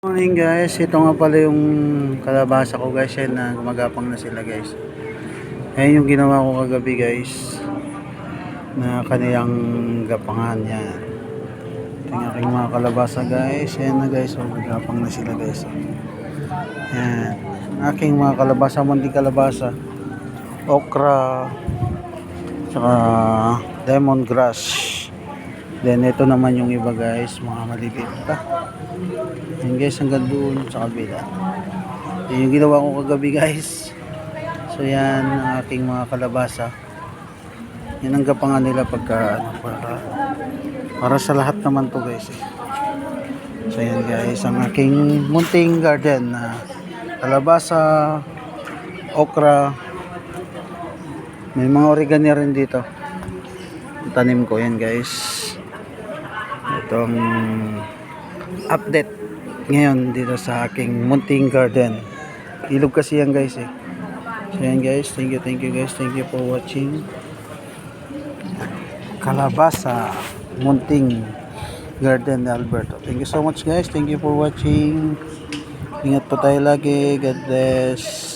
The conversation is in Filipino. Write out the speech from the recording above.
Morning guys, ito nga pala yung kalabasa ko guys, yan na gumagapang na sila guys. Ayan yung ginawa ko kagabi guys, na kaniyang gapangan yan. Ito yung aking mga kalabasa guys, yan na guys, gumagapang na sila guys. Yan, aking mga kalabasa, munting kalabasa, okra, saka lemongrass. Then ito naman yung iba guys, mga maliliit pa. Yan guys, hanggang doon sa kabila. Yan yung ginawa ko kagabi guys. So yan ang aking mga kalabasa. Yan ang gapangan nila pagka para sa lahat naman to guys. So yan guys, ang aking munting garden na kalabasa, okra. May mga oregano rin dito. Tanim ko yan guys. Itong update ngayon dito sa aking munting garden. Ilog kasi yan guys eh. So yan guys, thank you guys, thank you for watching kalabasa munting garden ni Alberto. Thank you so much guys, thank you for watching. Ingat po tayo lagi, God bless.